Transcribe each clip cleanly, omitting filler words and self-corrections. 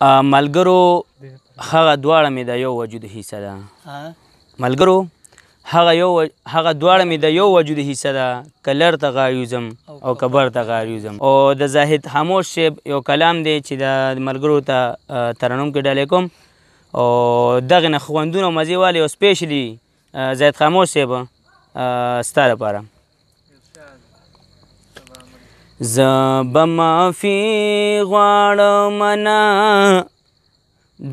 ملګرو هغه دواړه مې د یو وجود حصه ده. ملګرو هغه دواړه مې د یو وجود حصه ده، که لر ته غار یوزم او که بر ته غار یوزم. او د زاهد خاموش صاحب یو کلام دی چې د ملګرو ته ترنم کې ډالې کوم، او دغې نه خوندونه او مزې والي او سپیشلي زاهد خاموش صاحب ستا لپاره. زه به معافي غواړمه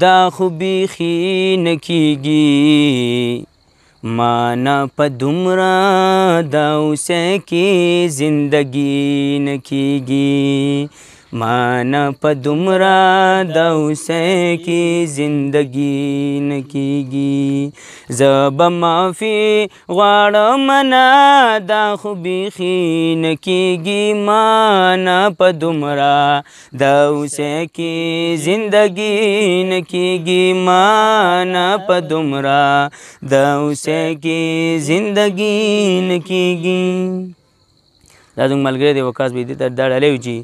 دا خو بیخي نه کېږي، ما نه په دومره دا اوسه کې زندګي نه کېږي، ما نه په دومره دا اوسه کې زندګي نه کېږي. زه به معافي غواړم نه دا خو بیخي نه کېږي، ما نه په دومره دا اوسه کې زندګي نه کېږي، ما نه په دومره دا اوسه کې زندګي نه کېږي. دا زموږ ملګری دی وقاص بهدي ته دا ډالۍ وي چې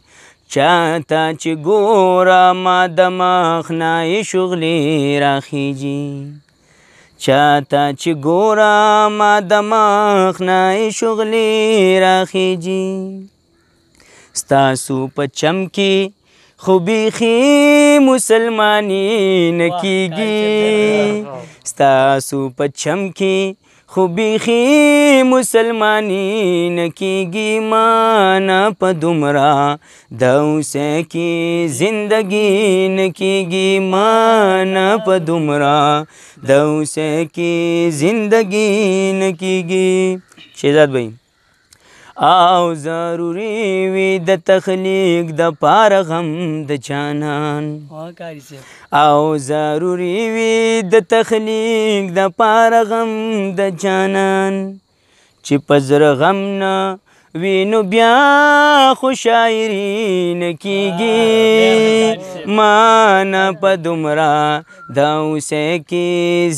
چاته چې ګوره ما د مخ نه یې شغلې راخیږي، چاته چې ګوره ما د مخ نه یې شغلې راخیږي. ستاسو په چم کې خو بیخي مسلماني نه کېږي، ستاسو په چم کې خو بیخي مسلمانی نه کېږي، ما نه په دومره د اوسه کې زندګي نه کېږي، ما نه په دومره د اوسه کې زندګي نه کېږي. شهزاد بھائی او ضروري وي د تخلیق د پاره غم د جانان، او ضروري وي د تخلیق د پاره غم د جانان، چې په زړه غم نه وي نو بیا خو شاعري نه کېږي، ما نه په دومره د اوسه کې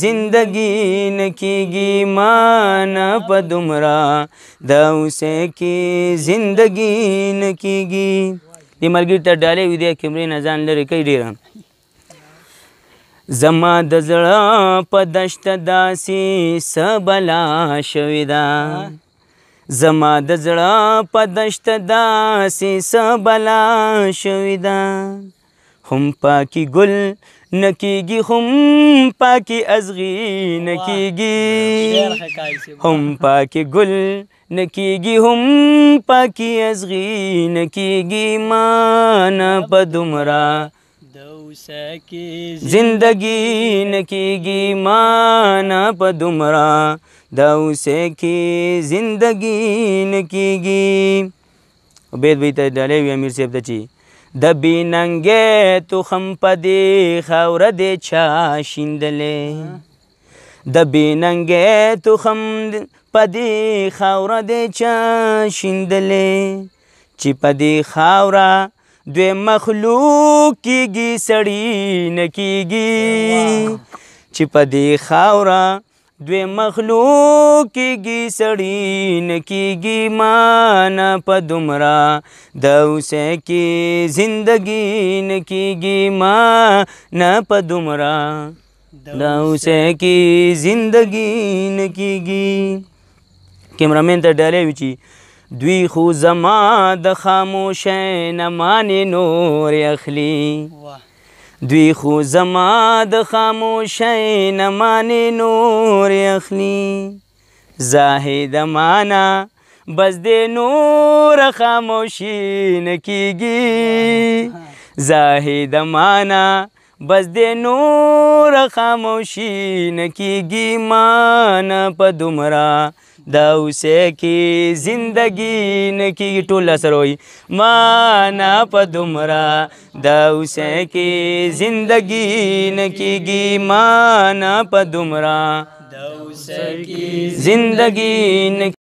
زندګي نه کېږي، ما نه په دومره د اوسه کې زندګي نه کېږي. دې ملګري ته ډالۍ وي دی کیمرې نه ځان لرې کوي ډېره. زما د زړه په دشته داسې څه بلا شوې ده، زما د زړه په دشته داسې څه بلا شوې ده، هم پاکي ګل نه کېږي هم پاکي ازغي نه کېږي، هم پاکي ګل نه کېږي هم پاکي ازغي نه کېږي، ما نه په دومره زندګي نه کېږي، ما نه په دومره د اوسه کې زندګي نه کېږي. عبید بھائی ته ډالۍ وي امیر صاحب ته چې د بې ننګې تخم په دې خاوره دې چا شیندلی، د بې ننګې تخم په دې خاوره دې چا شیندلی، چې په دې خاوره دوی مخلوق کېږي سړي نه کېږي، چې په دې خاوره دوی مخلوق کېږي سړي نه کېږي، ما نه په دومره د اوسه کې زندګي نه کېږي، ما نه په دومره د اوسه کې زندګي نه کېږي. کیمرامین ته ډالۍ وي چې دوی خو زما د خاموشۍ نه مانې نور اخلي، دوی خو زما د خاموشۍ نه مانې نور اخلي، زاهد مانا بس دې نور خاموشي نه کېږي، زاهد مانا بس دې نور خاموشي نه کېږي، ما نه په دومره د اوسه کې زندګي نه کېږي. ټول سره وایي ما نه په دومره د اوسه کې زندګي نه کېږي، ما نه په دومره د اوسه کې زندګي نه